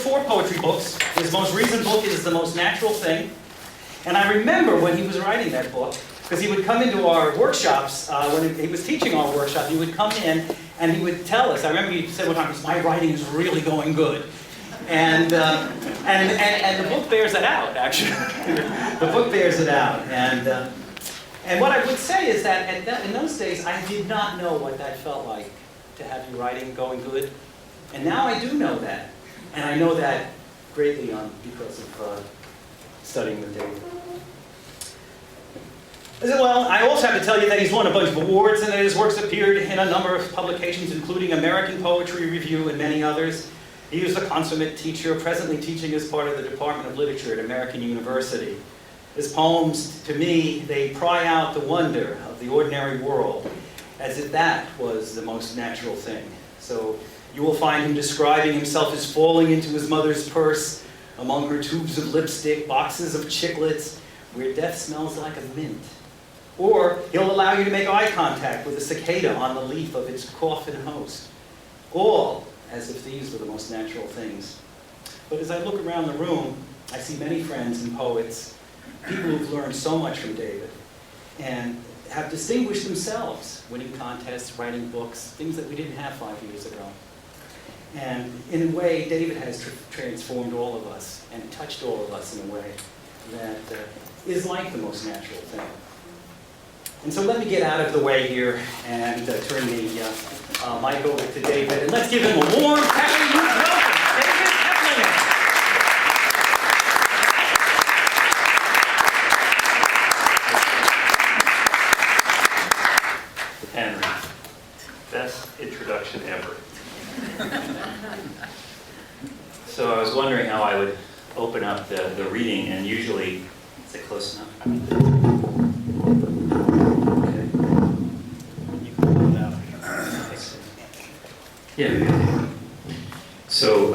4 poetry books. His most recent book is The Most Natural Thing. And I remember when he was writing that book, because he would come into our workshops, when he was teaching our workshop, he would come in and he would tell us. I remember he said one time, my writing is really going good. And the book bears it out, actually. The book bears it out. And what I would say is that, in those days, I did not know what that felt like, to have your writing going good. And now I do know that. And I know that greatly because of studying with David. Well, I also have to tell you that he's won a bunch of awards and that his works appeared in a number of publications, including American Poetry Review and many others. He is a consummate teacher, presently teaching as part of the Department of Literature at American University. His poems, to me, they pry out the wonder of the ordinary world, as if that was the most natural thing. So you will find him describing himself as falling into his mother's purse, among her tubes of lipstick, boxes of chiclets, where death smells like a mint. Or he'll allow you to make eye contact with a cicada on the leaf of its coffin host. All as if these were the most natural things. But as I look around the room, I see many friends and poets, people who've learned so much from David, and have distinguished themselves, winning contests, writing books, things that we didn't have 5 years ago. And in a way, David has transformed all of us and touched all of us in a way that is like the most natural thing. And so let me get out of the way here and turn the mic over to David. And let's give him a warm, happy welcome, David Keplinger. Henry, best introduction ever. So I was wondering how I would open up the reading, and usually, is it close enough? Okay. You can pull it out. Yeah. So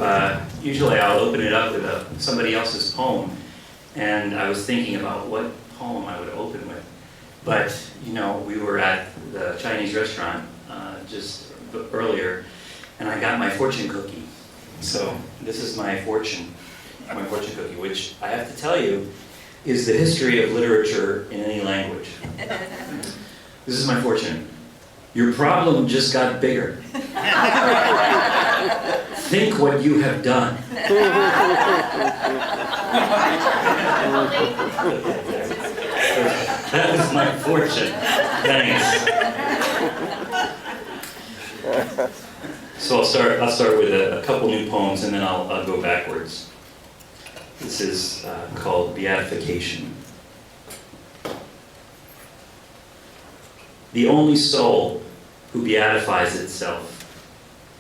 usually I'll open it up with somebody else's poem, and I was thinking about what poem I would open with. But, you know, we were at the Chinese restaurant just earlier, and I got my fortune cookie. So this is my fortune cookie, which I have to tell you is the history of literature in any language. This is my fortune. Your problem just got bigger. Think what you have done. That was my fortune. Thanks. So I'll start with a couple new poems, and then I'll go backwards. This is called Beatification. The only soul who beatifies itself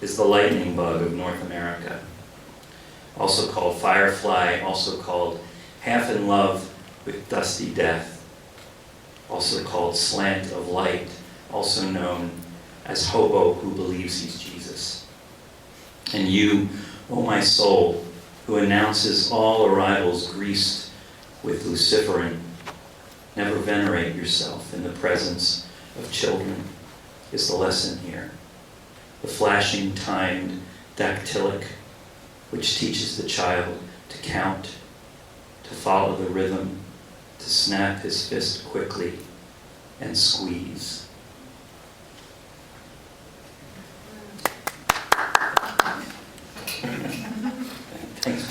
is the lightning bug of North America, also called firefly, also called half in love with dusty death, also called slant of light, also known as hobo who believes he's Jesus. And you, O my soul, who announces all arrivals greased with luciferin, never venerate yourself in the presence of children, is the lesson here. The flashing, timed dactylic, which teaches the child to count, to follow the rhythm, to snap his fist quickly and squeeze.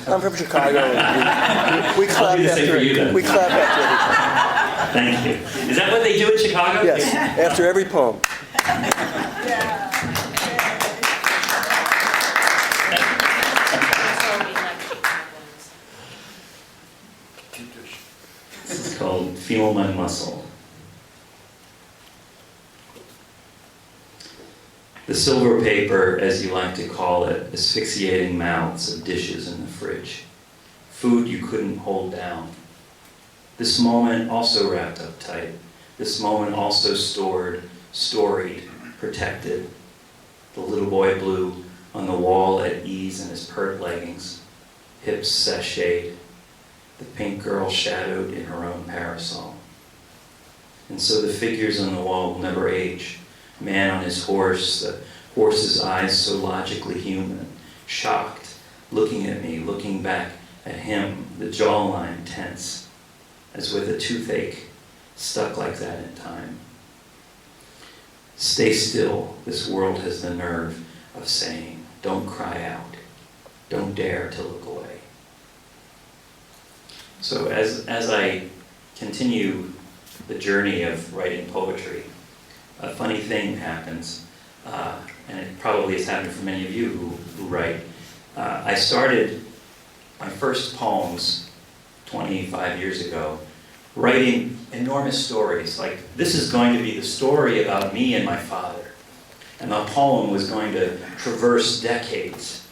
I'm from Chicago. We clap after Thank you. Is that what they do in Chicago? Yes, after every poem. This is called Feel My Muscle. The silver paper, as you like to call it, asphyxiating mouths of dishes in the fridge. Food you couldn't hold down. This moment also wrapped up tight. This moment also stored, storied, protected. The little boy blue on the wall at ease in his pert leggings, hips sashayed. The pink girl shadowed in her own parasol. And so the figures on the wall will never age. Man on his horse, the horse's eyes so logically human, shocked looking at me, looking back at him, the jawline tense, as with a toothache stuck like that in time. Stay still, this world has the nerve of saying, don't cry out, don't dare to look away. So as I continue the journey of writing poetry, a funny thing happens, and it probably has happened for many of you who write. I started my first poems 25 years ago writing enormous stories, like this is going to be the story about me and my father. And the poem was going to traverse decades,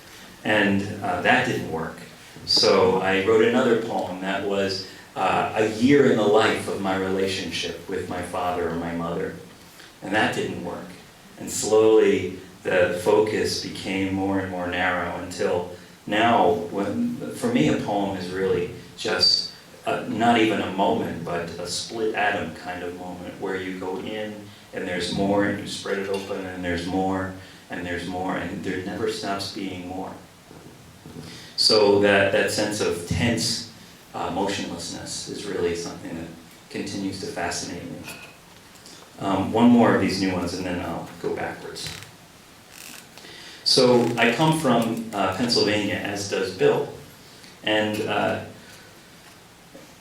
and that didn't work. So I wrote another poem that was a year in the life of my relationship with my father or my mother, and that didn't work. And slowly the focus became more and more narrow until now, for me a poem is really just not even a moment, but a split atom kind of moment where you go in and there's more, and you spread it open, and there's more, and there's more, and there never stops being more. So that sense of tense motionlessness is really something that continues to fascinate me. One more of these new ones, and then I'll go backwards. So I come from Pennsylvania, as does Bill, and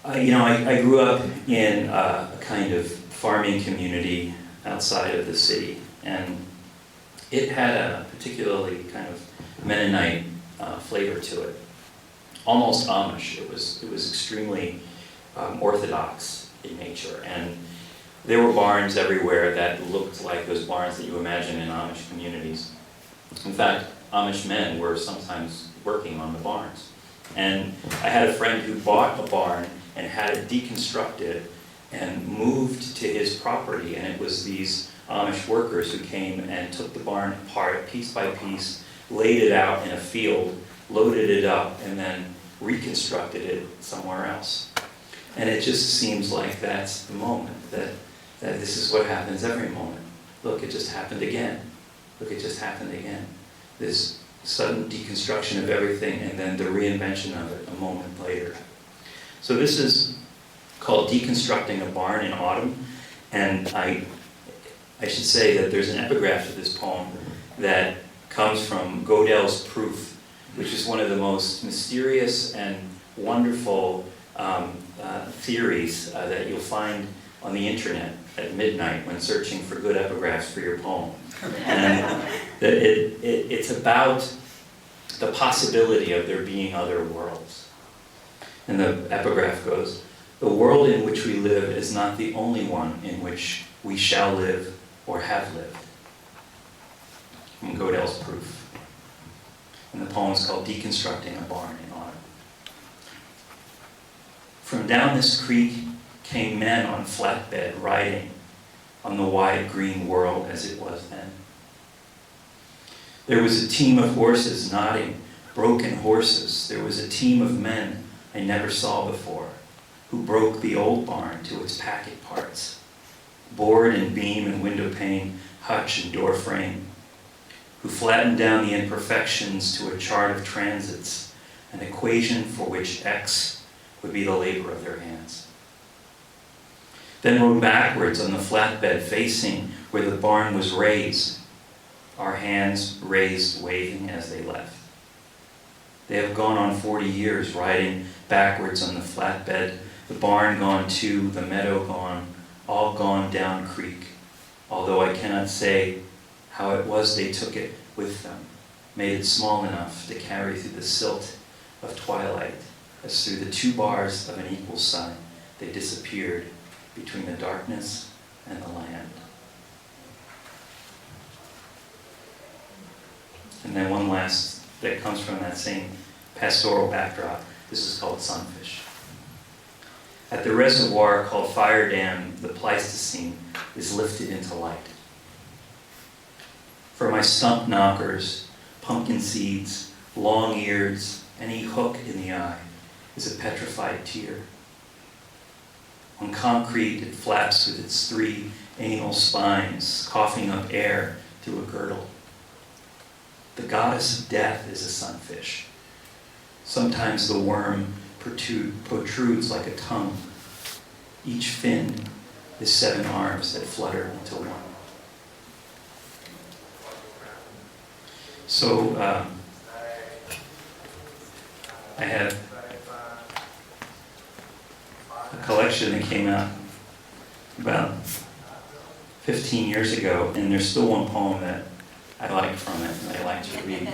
I grew up in a kind of farming community outside of the city, and it had a particularly kind of Mennonite flavor to it, almost Amish. It was extremely orthodox in nature, and there were barns everywhere that looked like those barns that you imagine in Amish communities. In fact, Amish men were sometimes working on the barns. And I had a friend who bought a barn and had it deconstructed and moved to his property, and it was these Amish workers who came and took the barn apart piece by piece, laid it out in a field, loaded it up, and then reconstructed it somewhere else. And it just seems like that's the moment, that this is what happens every moment. Look, it just happened again. Look, it just happened again. This sudden deconstruction of everything and then the reinvention of it a moment later. So this is called Deconstructing a Barn in Autumn, and I should say that there's an epigraph to this poem that comes from Godell's Proof, which is one of the most mysterious and wonderful theories that you'll find on the internet at midnight when searching for good epigraphs for your poem. And it's about the possibility of there being other worlds. And the epigraph goes, "The world in which we live is not the only one in which we shall live or have lived." From Godell's Proof. And the poem is called Deconstructing a Barn in Autumn. From down this creek came men on flatbed riding on the wide green world as it was then. There was a team of horses nodding, broken horses. There was a team of men I never saw before, who broke the old barn to its packet parts, board and beam and window pane, hutch and door frame, who flattened down the imperfections to a chart of transits, an equation for which X would be the labor of their hands. Then rode backwards on the flatbed facing where the barn was raised, our hands raised waving as they left. They have gone on 40 years riding backwards on the flatbed, the barn gone too, the meadow gone, all gone down creek, although I cannot say how it was they took it with them, made it small enough to carry through the silt of twilight, as through the two bars of an equal sun they disappeared between the darkness and the land. And then one last that comes from that same pastoral backdrop. This is called Sunfish. At the reservoir called Fire Dam, the Pleistocene is lifted into light. For my stump knockers, pumpkin seeds, long ears, any hook in the eye is a petrified tear. On concrete, it flaps with its 3 anal spines, coughing up air through a girdle. The goddess of death is a sunfish, Sometimes the worm protrudes like a tongue. Each fin is 7 arms that flutter into one. So I had a collection that came out about 15 years ago, and there's still one poem that I like from it, and I like to read.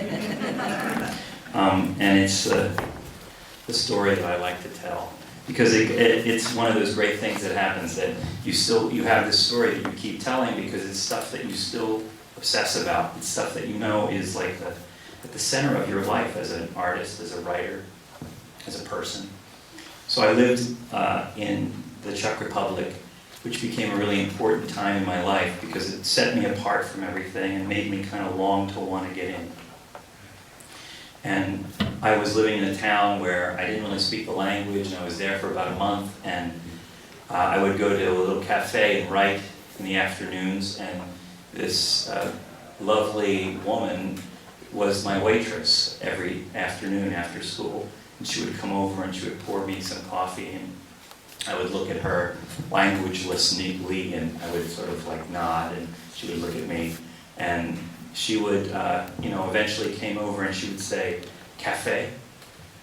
And it's the story that I like to tell. Because it's one of those great things that happens, that you have this story that you keep telling because it's stuff that you still obsess about. It's stuff that you know is like at the center of your life as an artist, as a writer, as a person. So I lived in the Czech Republic, which became a really important time in my life because it set me apart from everything and made me kind of long to want to get in. And I was living in a town where I didn't really speak the language, and I was there for about a month, and I would go to a little cafe and write in the afternoons, and this lovely woman was my waitress every afternoon after school, and she would come over and she would pour me some coffee, and I would look at her languageless neatly, and I would sort of like nod, and she would look at me, and she would, eventually came over and she would say, "Cafe?"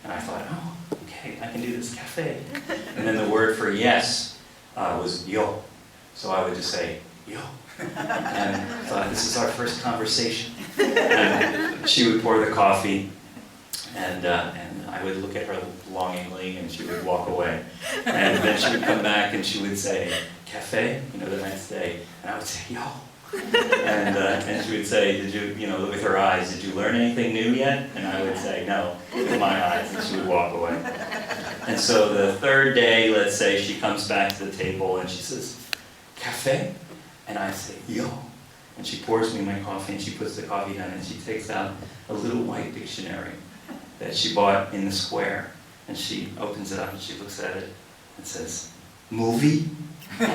And I thought, oh, okay, I can do this, cafe. And then the word for yes was yo. So I would just say, yo. And I thought, this is our first conversation. And she would pour the coffee, and I would look at her longingly, and she would walk away. And then she would come back and she would say, "Cafe?" the next day. And I would say, yo. And she would say, did you, with her eyes, did you learn anything new yet? And I would say, no, with my eyes, and she would walk away. And so the third day, let's say, she comes back to the table and she says, "Cafe?" And I say, yo. And she pours me my coffee and she puts the coffee down and she takes out a little white dictionary that she bought in the square. And she opens it up and she looks at it and says, "Movie?" Yo!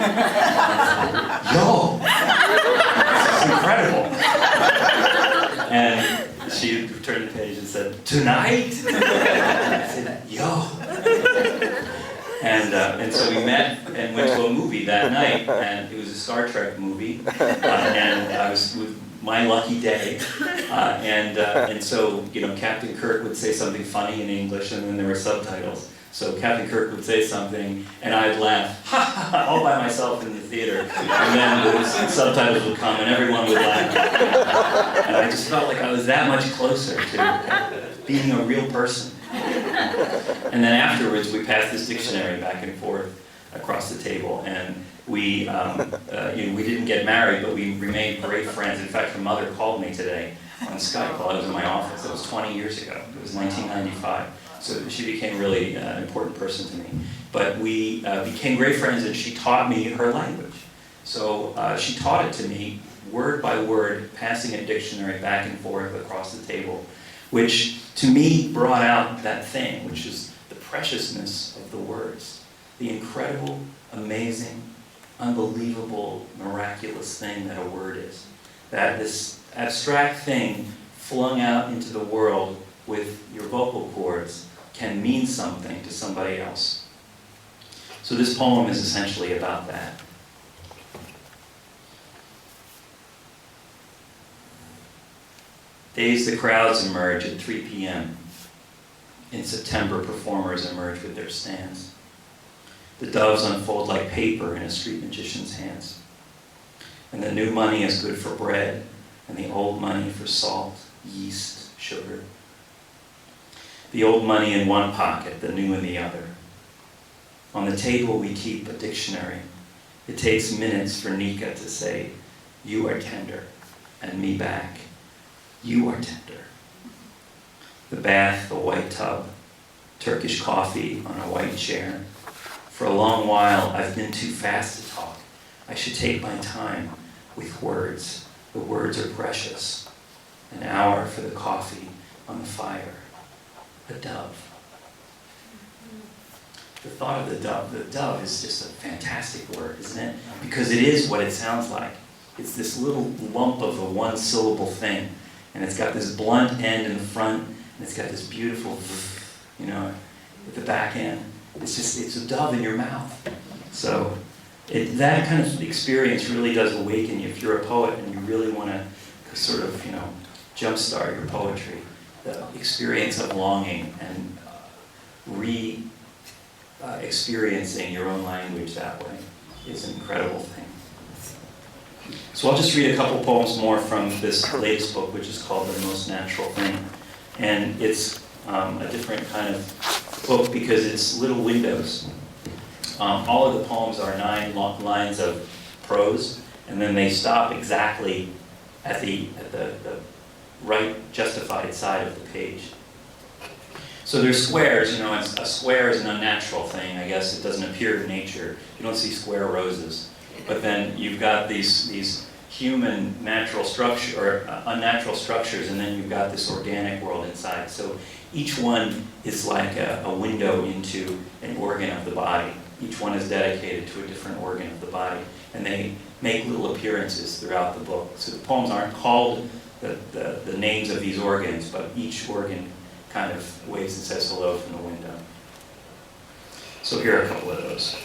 This is incredible. And she turned the page and said, "Tonight?" I said, "Yo!" And so we met and went to a movie that night, and it was a Star Trek movie, and I was with my lucky day, and so Captain Kirk would say something funny in English, and then there were subtitles. So Captain Kirk would say something, and I'd laugh, ha ha ha, all by myself in the theater. And then the subtitles would come, and everyone would laugh. And I just felt like I was that much closer to being a real person. And then afterwards, we passed this dictionary back and forth across the table, and we didn't get married, but we remained great friends. In fact, her mother called me today on Skype while I was in my office. It was 20 years ago. It was 1995. So she became really an important person to me. But we became great friends, and she taught me her language. So she taught it to me word by word, passing a dictionary back and forth across the table, which to me brought out that thing, which is the preciousness of the words, the incredible, amazing, unbelievable, miraculous thing that a word is. That this abstract thing flung out into the world with your vocal cords can mean something to somebody else. So this poem is essentially about that. Days the crowds emerge at 3 p.m. In September, performers emerge with their stands. The doves unfold like paper in a street magician's hands. And the new money is good for bread, and the old money for salt, yeast, sugar. The old money in one pocket, the new in the other. On the table we keep a dictionary. It takes minutes for Nika to say, "You are tender," and me back, "You are tender." The bath, the white tub, Turkish coffee on a white chair. For a long while I've been too fast to talk. I should take my time with words. The words are precious. An hour for the coffee on the fire. A dove. The thought of the dove is just a fantastic word, isn't it? Because it is what it sounds like. It's this little lump of a one-syllable thing, and it's got this blunt end in the front, and it's got this beautiful you know, at the back end. It's a dove in your mouth. So that kind of experience really does awaken you. If you're a poet and you really want to sort of, you know, jumpstart your poetry, the experience of longing and experiencing your own language that way is an incredible thing. So I'll just read a couple poems more from this latest book, which is called The Most Natural Thing. And it's a different kind of book because it's little windows. All of the poems are 9 lines of prose, and then they stop exactly at the right justified side of the page. So there's squares, you know, a square is an unnatural thing, I guess. It doesn't appear in nature. You don't see square roses. But then you've got these human natural structure, or unnatural structures, and then you've got this organic world inside. So each one is like a window into an organ of the body. Each one is dedicated to a different organ of the body. And they make little appearances throughout the book. So the poems aren't called the names of these organs, but each organ kind of waves and says hello from the window. So here are a couple of those.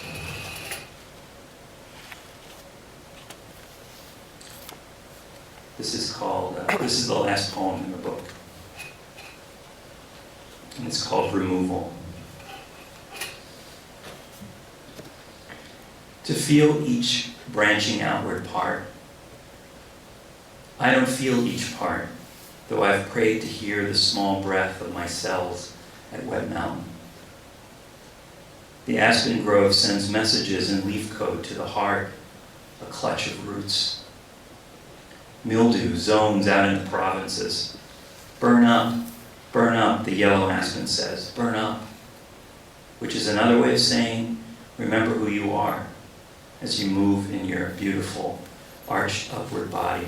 This is called, this is the last poem in the book. And it's called Removal. To feel each branching outward part. I don't feel each part, though I've prayed to hear the small breath of my cells at Wet Mountain. The aspen grove sends messages in leaf code to the heart, a clutch of roots. Mildew zones out in the provinces. Burn up, the yellow aspen says, burn up, which is another way of saying, remember who you are as you move in your beautiful, arched upward body,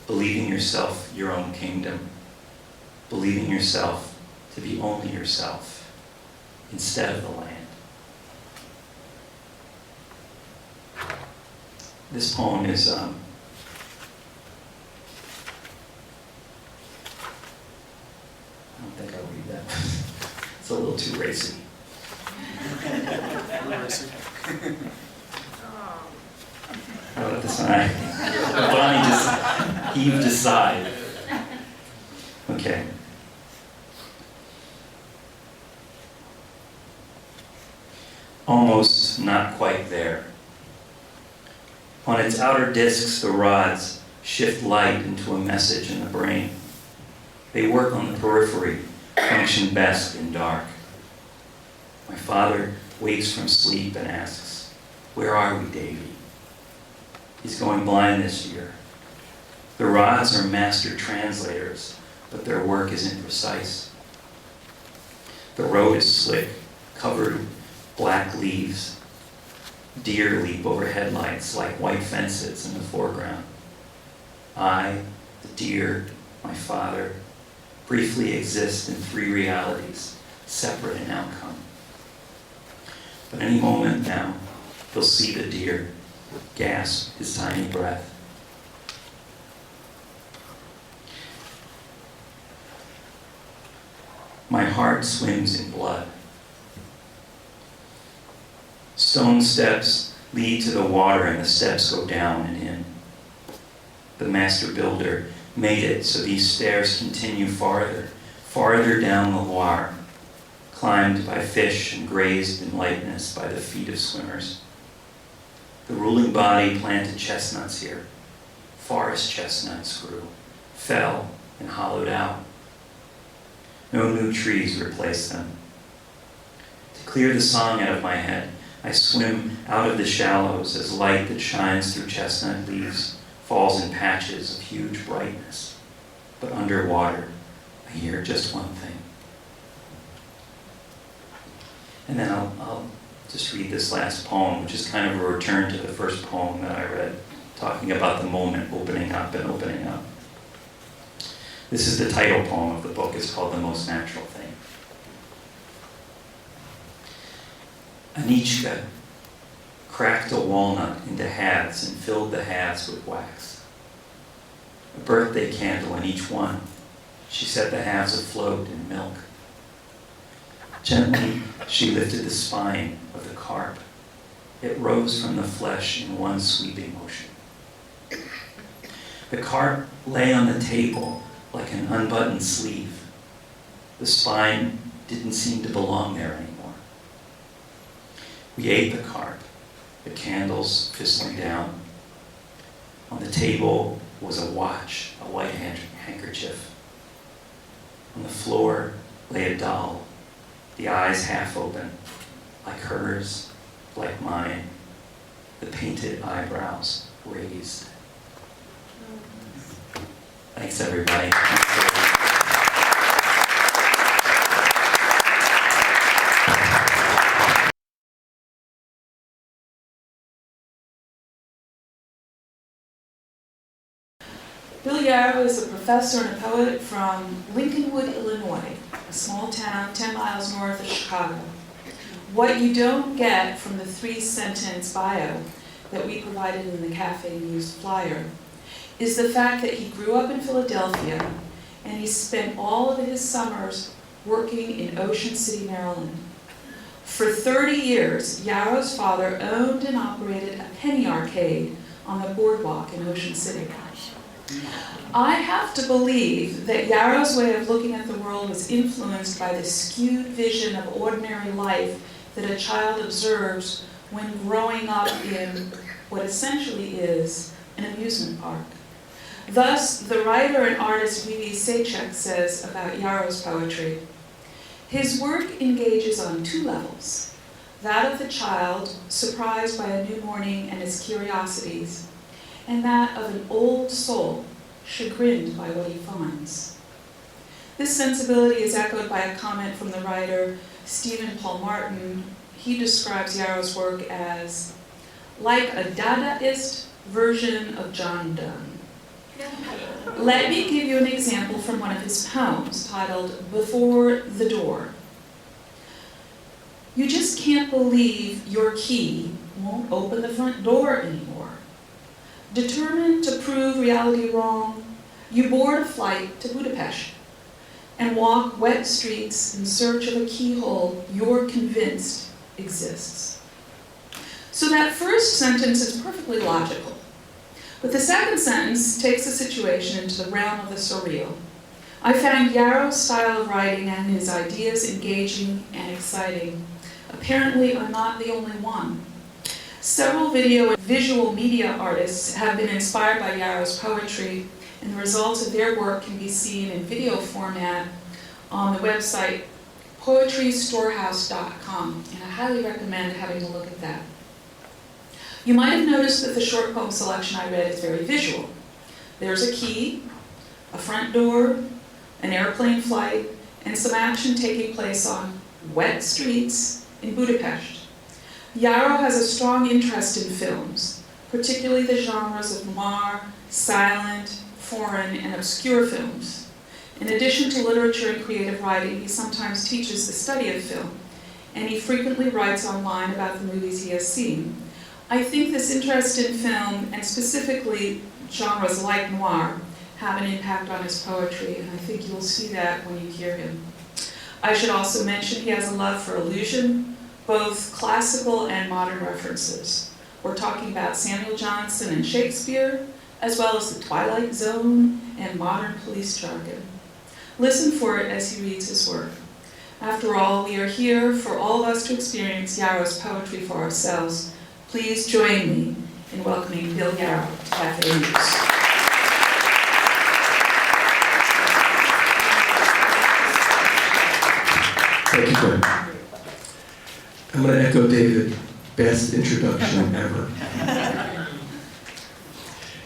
believing yourself your own kingdom, believing yourself to be only yourself instead of the land. This poem is I don't think I'll read that. It's a little too racy. How about this one? Bonnie just heaved a sigh. Okay. Almost not quite there. On its outer discs, the rods shift light into a message in the brain. They work on the periphery, function best in dark. My father wakes from sleep and asks, "Where are we, Davy?" He's going blind this year. The rods are master translators, but their work is imprecise. The road is slick, covered with black leaves. Deer leap over headlights like white fences in the foreground. I, the deer, my father, briefly exist in 3 realities, separate in outcome. But any moment now, you'll see the deer gasp his tiny breath. My heart swims in blood. Stone steps lead to the water and the steps go down and in. The master builder made it so these stairs continue farther down the Loire, climbed by fish and grazed in lightness by the feet of swimmers. The ruling body planted chestnuts here. Forest chestnuts grew, fell, and hollowed out. No new trees replaced them. To clear the song out of my head, I swim out of the shallows as light that shines through chestnut leaves falls in patches of huge brightness. But underwater, I hear just one thing. And then I'll just read this last poem, which is kind of a return to the first poem that I read, talking about the moment opening up and opening up. This is the title poem of the book. It's called The Most Natural Thing. Anichka cracked a walnut into halves and filled the halves with wax. A birthday candle in each one. She set the halves afloat in milk. Gently, she lifted the spine of the carp. It rose from the flesh in one sweeping motion. The carp lay on the table like an unbuttoned sleeve. The spine didn't seem to belong there anymore. We ate the carp, the candles fizzling down. On the table was a watch, a white handkerchief. On the floor lay a doll, the eyes half open, like hers, like mine, the painted eyebrows raised. Thanks, everybody. Bill Yarrow is a professor and a poet from Lincolnwood, Illinois, a small town 10 miles north of Chicago. What you don't get from the 3-sentence bio that we provided in the Cafe Muse flyer is the fact that he grew up in Philadelphia and he spent all of his summers working in Ocean City, Maryland. For 30 years, Yarrow's father owned and operated a penny arcade on the boardwalk in Ocean City. I have to believe that Yarrow's way of looking at the world was influenced by the skewed vision of ordinary life that a child observes when growing up in what essentially is an amusement park. Thus, the writer and artist V.V. Sachek says about Yarrow's poetry, his work engages on 2 levels, that of the child surprised by a new morning and his curiosities, and that of an old soul chagrined by what he finds. This sensibility is echoed by a comment from the writer Stephen Paul Martin. He describes Yarrow's work as like a Dadaist version of John Donne. Let me give you an example from one of his poems titled Before the Door. You just can't believe your key won't open the front door anymore. Determined to prove reality wrong, you board a flight to Budapest and walk wet streets in search of a keyhole you're convinced exists. So that first sentence is perfectly logical. But the second sentence takes the situation into the realm of the surreal. I found Yarrow's style of writing and his ideas engaging and exciting. Apparently, I'm not the only one. Several video and visual media artists have been inspired by Yarrow's poetry, and the results of their work can be seen in video format on the website poetrystorehouse.com, and I highly recommend having a look at that. You might have noticed that the short poem selection I read is very visual. There's a key, a front door, an airplane flight, and some action taking place on wet streets in Budapest. Yarrow has a strong interest in films, particularly the genres of noir, silent, foreign, and obscure films. In addition to literature and creative writing, he sometimes teaches the study of film, and he frequently writes online about the movies he has seen. I think this interest in film, and specifically genres like noir, have an impact on his poetry, and I think you'll see that when you hear him. I should also mention he has a love for allusion, both classical and modern references. We're talking about Samuel Johnson and Shakespeare, as well as the Twilight Zone and modern police jargon. Listen for it as he reads his work. After all, we are here for all of us to experience Yarrow's poetry for ourselves. Please join me in welcoming Bill Yarrow to Cafe Muse. Thank you, Glenn. I'm going to echo David, best introduction ever.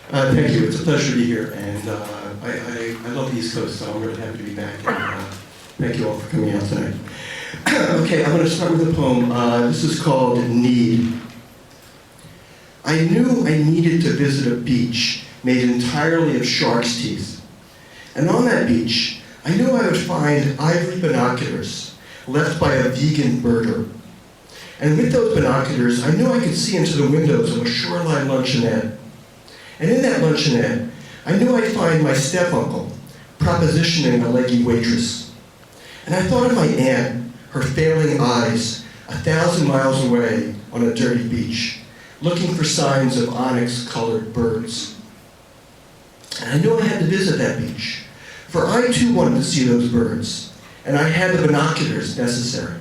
Thank you, it's a pleasure to be here, and I love the East Coast, so I'm really happy to be back, and thank you all for coming out tonight. Okay, I'm going to start with a poem. This is called Need. I knew I needed to visit a beach made entirely of shark's teeth, and on that beach, I knew I would find ivory binoculars left by a vegan birder. And with those binoculars, I knew I could see into the windows of a shoreline luncheonette. And in that luncheonette, I knew I'd find my step-uncle propositioning a leggy waitress. And I thought of my aunt, her failing eyes 1,000 miles away on a dirty beach, looking for signs of onyx-colored birds. And I knew I had to visit that beach, for I too wanted to see those birds, and I had the binoculars necessary.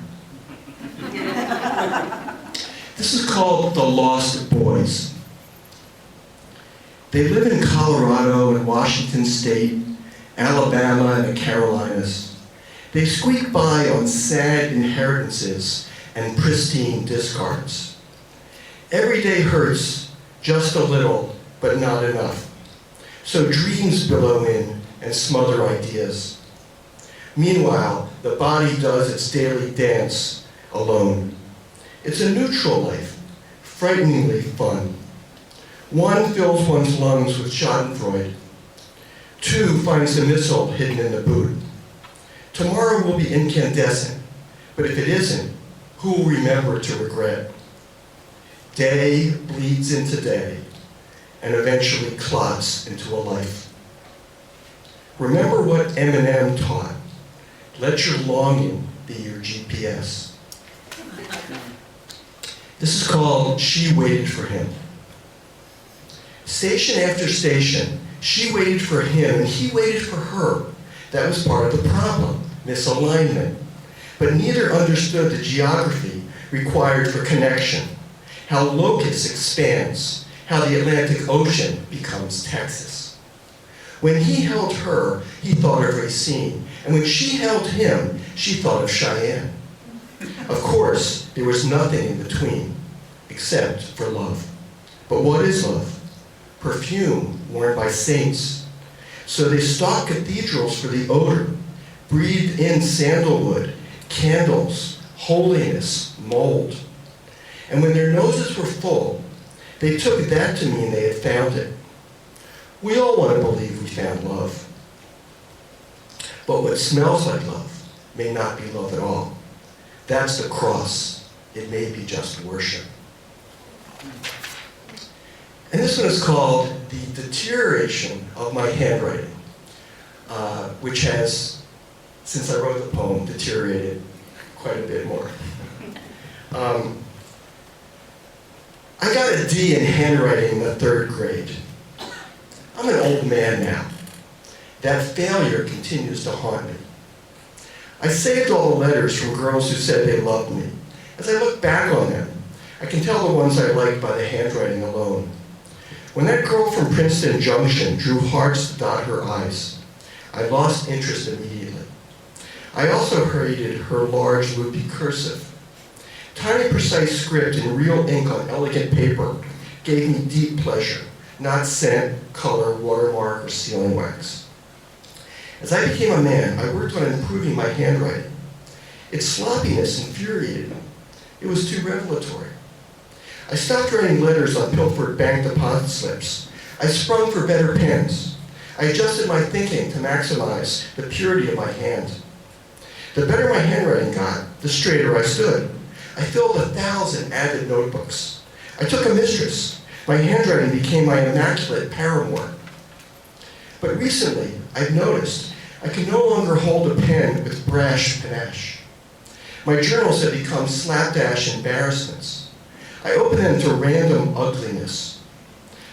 This is called The Lost Boys. They live in Colorado and Washington State, Alabama and the Carolinas. They squeak by on sad inheritances and pristine discards. Every day hurts just a little, but not enough. So dreams billow in and smother ideas. Meanwhile, the body does its daily dance alone. It's a neutral life, frighteningly fun. One fills one's lungs with schadenfreude. Two finds a missile hidden in the boot. Tomorrow will be incandescent, but if it isn't, who will remember to regret? Day bleeds into day, and eventually clots into a life. Remember what Eminem taught. Let your longing be your GPS. This is called She Waited for Him. Station after station, she waited for him and he waited for her. That was part of the problem, misalignment. But neither understood the geography required for connection, how locus expands, how the Atlantic Ocean becomes Texas. When he held her, he thought of Racine, and when she held him, she thought of Cheyenne. Of course, there was nothing in between, except for love. But what is love? Perfume worn by saints. So they stalked cathedrals for the odor, breathed in sandalwood, candles, holiness, mold. And when their noses were full, they took that to mean they had found it. We all want to believe we found love. But what smells like love may not be love at all. That's the cross. It may be just worship. And this one is called The Deterioration of My Handwriting, which has, since I wrote the poem, deteriorated quite a bit more. I got a D in handwriting in the 3rd grade. I'm an old man now. That failure continues to haunt me. I saved all the letters from girls who said they loved me. As I look back on them, I can tell the ones I liked by the handwriting alone. When that girl from Princeton Junction drew hearts to dot her I's, I lost interest immediately. I also hated her large loopy cursive. Tiny precise script in real ink on elegant paper gave me deep pleasure, not scent, color, watermark, or sealing wax. As I became a man, I worked on improving my handwriting. Its sloppiness infuriated me. It was too revelatory. I stopped writing letters on pilfered bank deposit slips. I sprung for better pens. I adjusted my thinking to maximize the purity of my hand. The better my handwriting got, the straighter I stood. I filled 1,000 avid notebooks. I took a mistress. My handwriting became my immaculate paramour. But recently, I've noticed I can no longer hold a pen with brash panache. My journals have become slapdash embarrassments. I open them to random ugliness.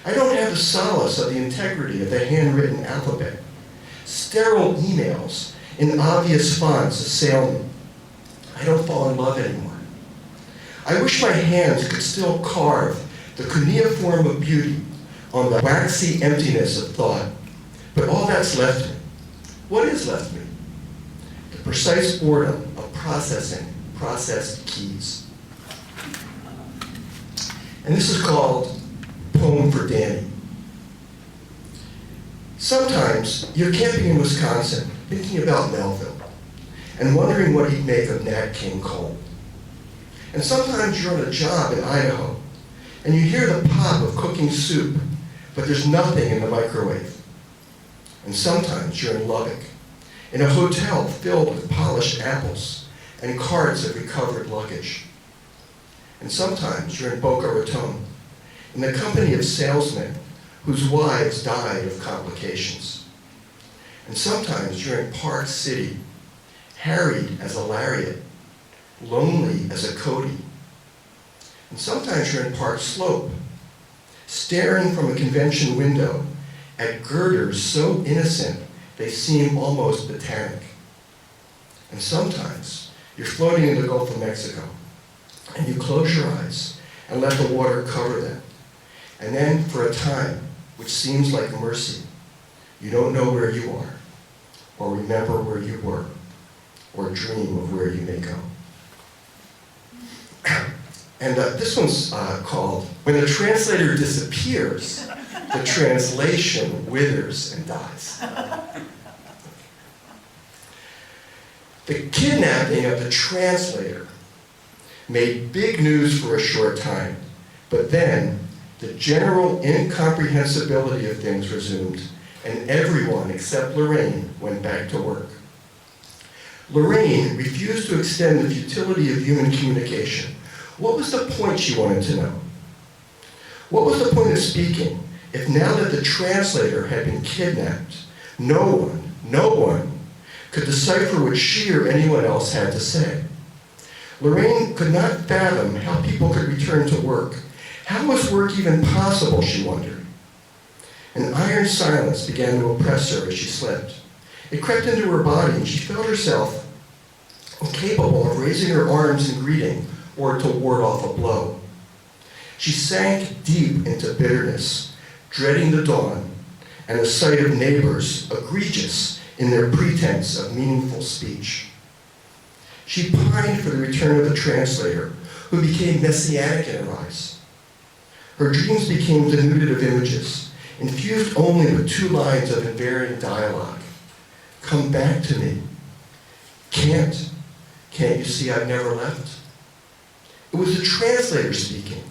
I don't have the solace of the integrity of the handwritten alphabet. Sterile emails in obvious fonts assail me. I don't fall in love anymore. I wish my hands could still carve the cuneiform of beauty on the waxy emptiness of thought. But all that's left me. What is left me? The precise boredom of processing processed keys. And this is called Poem for Danny. Sometimes you're camping in Wisconsin, thinking about Melville, and wondering what he'd make of Nat King Cole. And sometimes you're on a job in Idaho, and you hear the pop of cooking soup, but there's nothing in the microwave. And sometimes you're in Lubbock, in a hotel filled with polished apples and carts of recovered luggage. And sometimes you're in Boca Raton, in the company of salesmen whose wives died of complications. And sometimes you're in Park City, harried as a lariat, lonely as a Cody. And sometimes you're in Park Slope, staring from a convention window at girders so innocent they seem almost botanic. And sometimes you're floating in the Gulf of Mexico, and you close your eyes and let the water cover them. And then for a time, which seems like mercy, you don't know where you are, or remember where you were, or dream of where you may go. And this one's called, When the Translator Disappears, the Translation Withers and Dies. The kidnapping of the translator made big news for a short time, but then the general incomprehensibility of things resumed, and everyone except Lorraine went back to work. Lorraine refused to extend the futility of human communication. What was the point, she wanted to know? What was the point of speaking if now that the translator had been kidnapped, no one could decipher what she or anyone else had to say? Lorraine could not fathom how people could return to work. How was work even possible, she wondered. An iron silence began to oppress her as she slept. It crept into her body, and she felt herself incapable of raising her arms in greeting or to ward off a blow. She sank deep into bitterness, dreading the dawn and the sight of neighbors egregious in their pretense of meaningful speech. She pined for the return of the translator, who became messianic in her eyes. Her dreams became denuded of images, infused only with 2 lines of invariant dialogue. Come back to me. Can't you see I've never left? It was the translator speaking.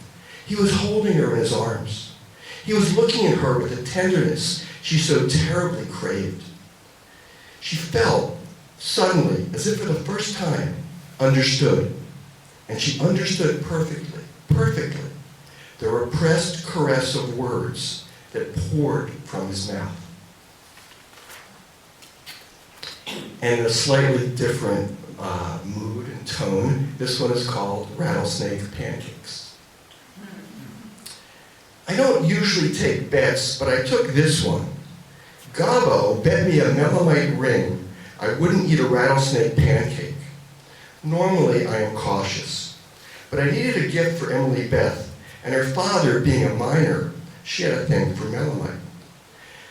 He was holding her in his arms. He was looking at her with the tenderness she so terribly craved. She felt, suddenly, as if for the first time, understood. And she understood perfectly, the repressed caress of words that poured from his mouth. And in a slightly different mood and tone, this one is called Rattlesnake Pancakes. I don't usually take bets, but I took this one. Gabo bet me a melamite ring I wouldn't eat a rattlesnake pancake. Normally I am cautious, but I needed a gift for Emily Beth, and her father being a miner, she had a thing for melamite.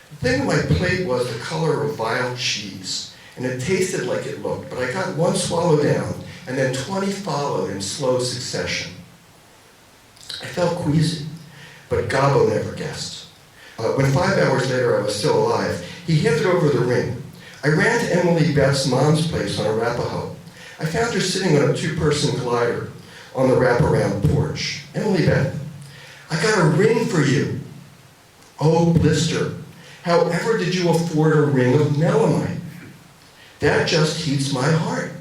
The thing on my plate was the color of vile cheese, and it tasted like it looked, but I got 1 swallow down, and then 20 followed in slow succession. I felt queasy, but Gabo never guessed. When 5 hours later I was still alive, he handed over the ring. I ran to Emily Beth's mom's place on Arapahoe. I found her sitting on a 2-person glider on the wraparound porch. Emily Beth, I got a ring for you. Oh, blister, however did you afford a ring of melamite? That just heats my heart.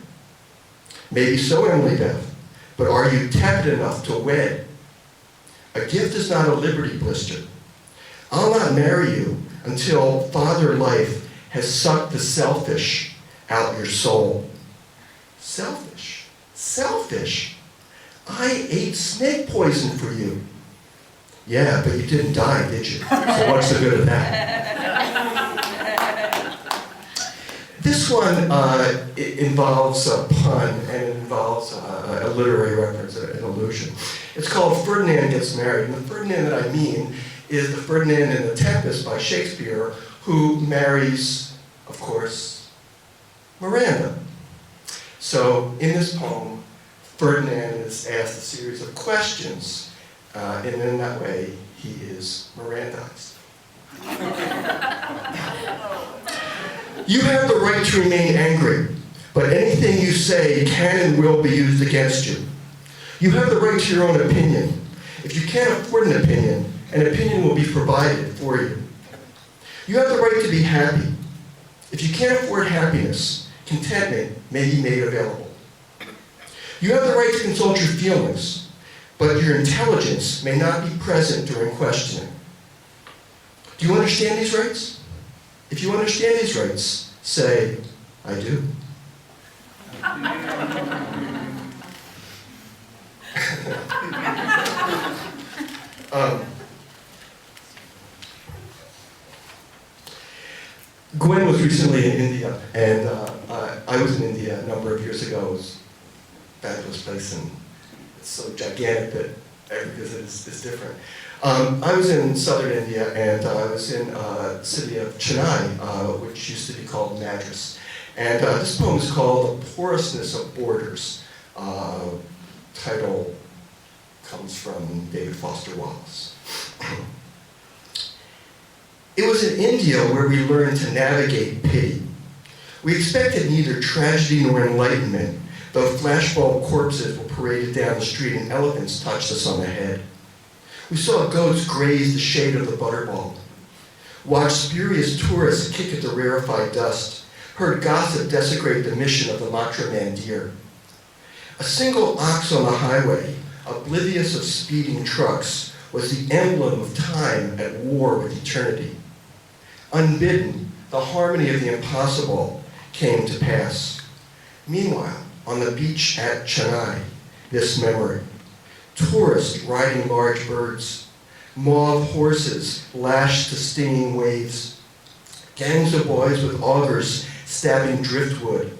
Maybe so, Emily Beth, but are you tepid enough to wed? A gift is not a liberty, blister. I'll not marry you until Father Life has sucked the selfish out your soul. Selfish? Selfish? I ate snake poison for you. Yeah, but you didn't die, did you? So what's the good of that? This one it involves a pun, and it involves a literary reference, an allusion. It's called Ferdinand Gets Married, and the Ferdinand that I mean is the Ferdinand in The Tempest by Shakespeare, who marries, of course, Miranda. So in this poem, Ferdinand is asked a series of questions, and in that way, he is Mirandized. You have the right to remain angry, but anything you say can and will be used against you. You have the right to your own opinion. If you can't afford an opinion will be provided for you. You have the right to be happy. If you can't afford happiness, contentment may be made available. You have the right to consult your feelings, but your intelligence may not be present during questioning. Do you understand these rights? If you understand these rights, say, I do. Gwen was recently in India, and I was in India a number of years ago. It was a fabulous place, and it's so gigantic that every visit is different. I was in southern India, and I was in the city of Chennai, which used to be called Madras. And this poem is called The Porousness of Borders. Title comes from David Foster Wallace. It was in India where we learned to navigate pity. We expected neither tragedy nor enlightenment, though flashbulb corpses were paraded down the street and elephants touched us on the head. We saw goats graze the shade of the butterball, watched spurious tourists kick at the rarefied dust, heard gossip desecrate the mission of the Matra Mandir. A single ox on the highway, oblivious of speeding trucks, was the emblem of time at war with eternity. Unbidden, the harmony of the impossible came to pass. Meanwhile, on the beach at Chennai, this memory. Tourists riding large birds, mauve horses lashed to stinging waves, gangs of boys with augers stabbing driftwood,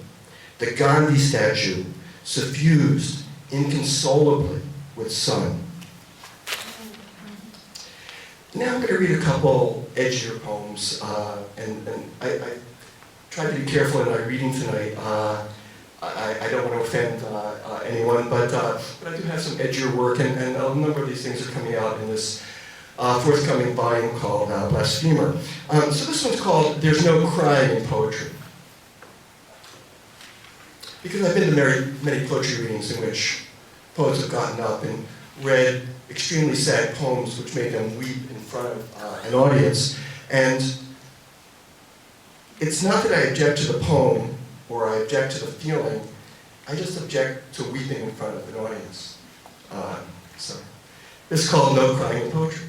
the Gandhi statue suffused inconsolably with sun. Now I'm going to read a couple edgier poems, and I tried to be careful in my reading tonight. I don't want to offend anyone, but I do have some edgier work, and a number of these things are coming out in this forthcoming volume called Blasphemer. So this one's called There's No Crying in Poetry. Because I've been to many poetry readings in which poets have gotten up and read extremely sad poems which made them weep in front of an audience. And it's not that I object to the poem or I object to the feeling, I just object to weeping in front of an audience. So this is called No Crying in Poetry.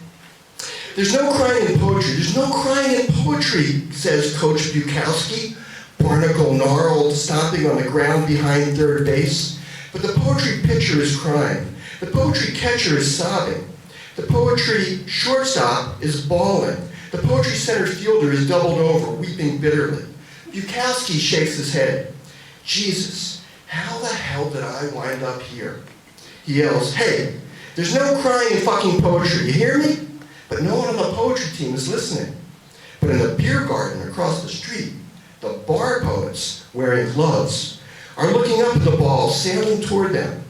There's no crying in poetry. There's no crying in poetry, says Coach Bukowski, barnacle gnarled, stomping on the ground behind third base. But the poetry pitcher is crying. The poetry catcher is sobbing. The poetry shortstop is bawling. The poetry center fielder is doubled over, weeping bitterly. Bukowski shakes his head. Jesus, how the hell did I wind up here? He yells, hey, there's no crying in fucking poetry, you hear me? But no one on the poetry team is listening. But in the beer garden across the street, the bar poets, wearing gloves, are looking up at the ball sailing toward them.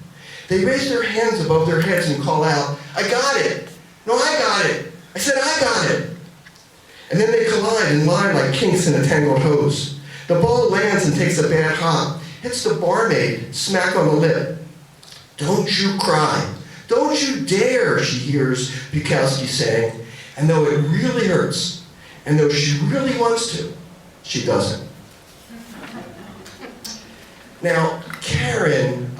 They raise their hands above their heads and call out, I got it! No, I got it! I said I got it! And then they collide and lie like kinks in a tangled hose. The ball lands and takes a bad hop, hits the barmaid smack on the lip. Don't you cry. Don't you dare, she hears Bukowski saying. And though it really hurts, and though she really wants to, she doesn't. Now, Karen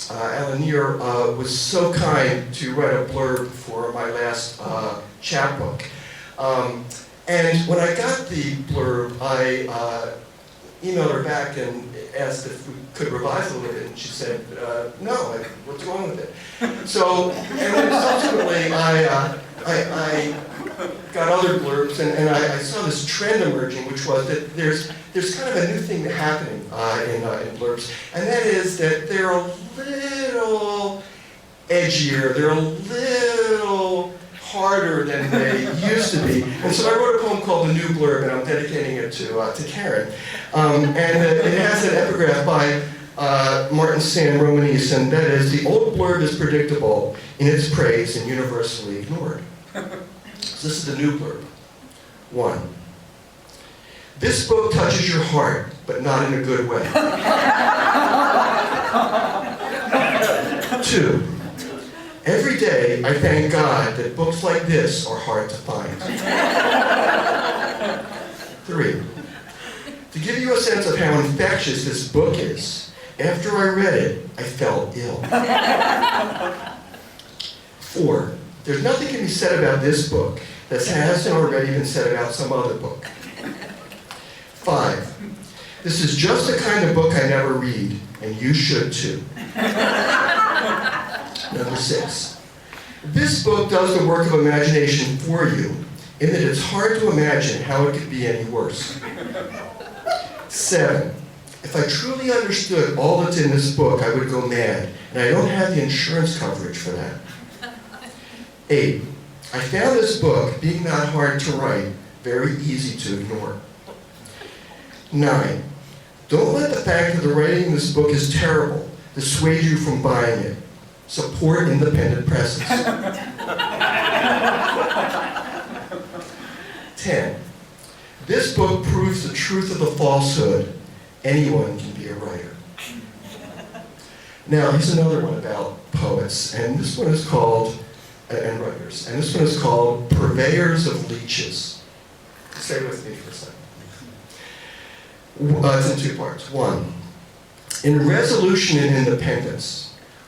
Alanier was so kind to write a blurb for my last chapbook. And when I got the blurb, I emailed her back and asked if we could revise a little bit, and she said, no, what's wrong with it? So, and then subsequently, I got other blurbs, and I saw this trend emerging, which was that there's kind of a new thing happening in blurbs, and that is that they're a little edgier, they're a little harder than they used to be. And so I wrote a poem called The New Blurb, and I'm dedicating it to Karen. And it has an epigraph by Martin San Romanese, and that is, the old blurb is predictable in its praise and universally ignored. So this is the new blurb. 1. This book touches your heart, but not in a good way. 2. Every day, I thank God that books like this are hard to find. 3. To give you a sense of how infectious this book is, after I read it, I felt ill. 4. There's nothing can be said about this book that hasn't already been said about some other book. 5. This is just the kind of book I never read, and you should too. Number 6. This book does the work of imagination for you, in that it's hard to imagine how it could be any worse. 7, if I truly understood all that's in this book, I would go mad, and I don't have the insurance coverage for that. 8, I found this book, being not hard to write, very easy to ignore. 9, don't let the fact that the writing in this book is terrible dissuade you from buying it. Support independent presses. 10, this book proves the truth of the falsehood. Anyone can be a writer. Now, here's another one about poets, and this one is called, and writers, and this one is called Purveyors of Leeches. Stay with me for a second. It's in 2 parts. 1, in Resolution and Independence,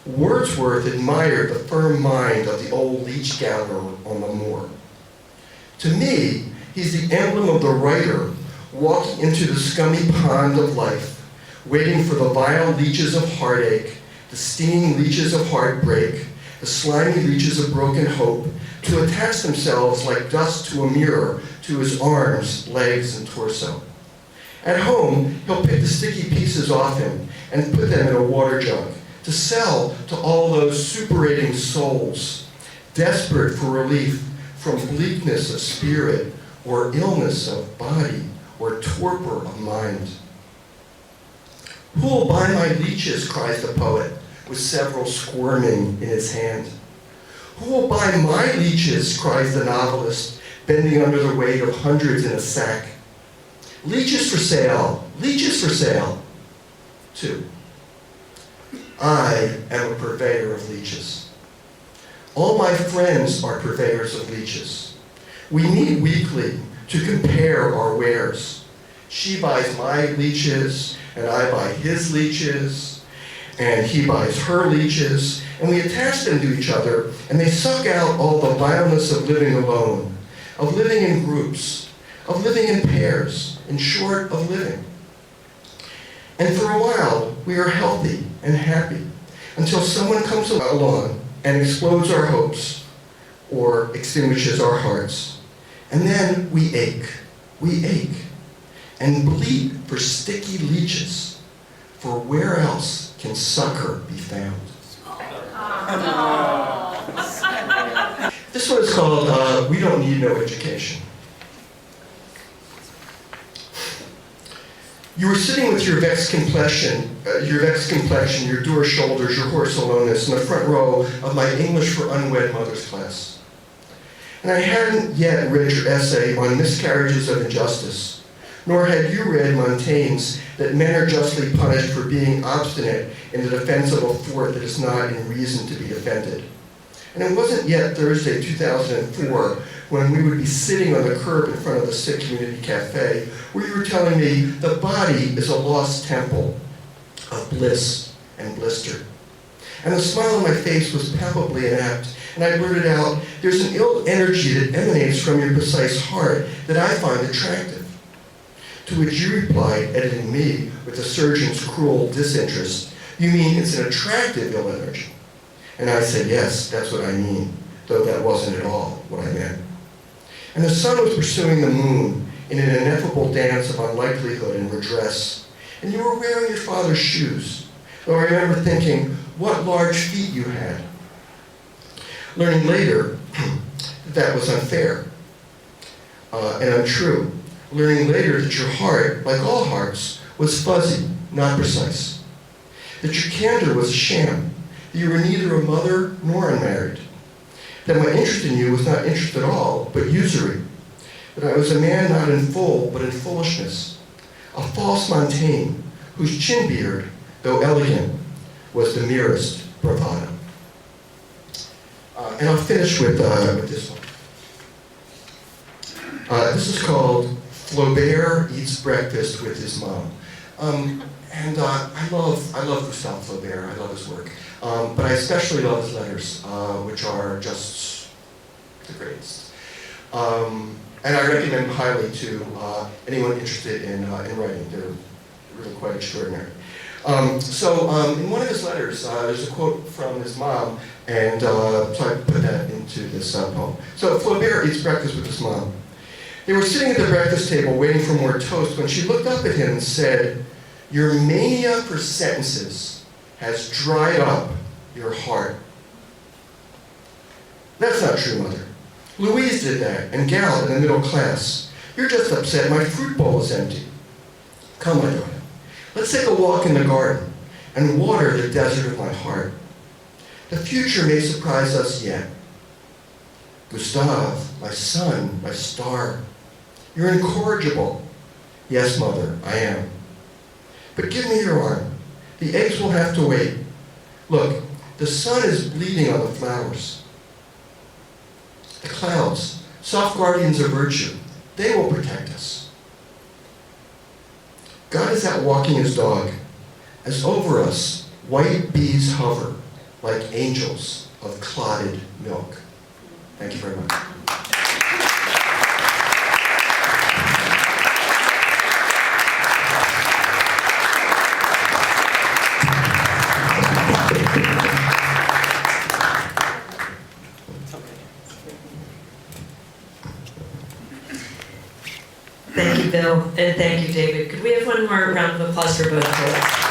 Wordsworth admired the firm mind of the old leech gatherer on the moor. To me, he's the emblem of the writer walking into the scummy pond of life, waiting for the vile leeches of heartache, the stinging leeches of heartbreak, the slimy leeches of broken hope, to attach themselves like dust to a mirror to his arms, legs, and torso. At home, he'll pick the sticky pieces off him and put them in a water jug to sell to all those superating souls, desperate for relief from bleakness of spirit or illness of body or torpor of mind. Who'll buy my leeches, cries the poet, with several squirming in his hand. Who'll buy my leeches, cries the novelist, bending under the weight of hundreds in a sack. Leeches for sale, leeches for sale. 2, I am a purveyor of leeches. All my friends are purveyors of leeches. We meet weekly to compare our wares. She buys my leeches, and I buy his leeches, and he buys her leeches, and we attach them to each other, and they suck out all the vileness of living alone, of living in groups, of living in pairs, in short, of living. And for a while, we are healthy and happy, until someone comes along and explodes our hopes, or extinguishes our hearts. And then we ache, and bleed for sticky leeches, for where else can succor be found? This one is called We Don't Need No Education. You were sitting with your vexed complexion, your dour shoulders, your hoarse aloneness in the front row of my English for Unwed Mothers class. And I hadn't yet read your essay on miscarriages of injustice, nor had you read Montaigne's that men are justly punished for being obstinate in the defense of a fort that is not in reason to be defended. And it wasn't yet Thursday, 2004, when we would be sitting on the curb in front of the Sick Community Cafe, where you were telling me the body is a lost temple of bliss and blister. And the smile on my face was palpably inapt, and I blurted out, there's an ill energy that emanates from your precise heart that I find attractive. To which you replied, editing me with the surgeon's cruel disinterest, you mean it's an attractive ill energy? And I said, yes, that's what I mean, though that wasn't at all what I meant. And the sun was pursuing the moon in an ineffable dance of unlikelihood and redress. And you were wearing your father's shoes, though I remember thinking, what large feet you had. Learning later that was unfair and untrue. Learning later that your heart, like all hearts, was fuzzy, not precise. That your candor was a sham. That you were neither a mother nor unmarried. That my interest in you was not interest at all, but usury. That I was a man not in full, but in foolishness. A false Montaigne, whose chin beard, though elegant, was the merest bravado. And I'll finish with this one. This is called Flaubert Eats Breakfast with His Mom. I love Gustave Flaubert, I love his work. But I especially love his letters, which are just the greatest. And I recommend them highly to anyone interested in writing. They're really quite extraordinary. In one of his letters, there's a quote from his mom, and so I put that into this poem. So Flaubert eats breakfast with his mom. They were sitting at the breakfast table waiting for more toast when she looked up at him and said, "Your mania for sentences has dried up your heart." That's not true, Mother. Louise did that, and Gal in the middle class. You're just upset my fruit bowl is empty. Come, my daughter. Let's take a walk in the garden and water the desert of my heart. The future may surprise us yet. Gustave, my son, my star, you're incorrigible. Yes, Mother, I am. But give me your arm. The eggs will have to wait. Look, the sun is bleeding on the flowers. The clouds, soft guardians of virtue, they will protect us. God is out walking his dog, as over us white bees hover like angels of clotted milk. Thank you very much. Thank you, Bill, and thank you, David. Could we have one more round of applause for both of us?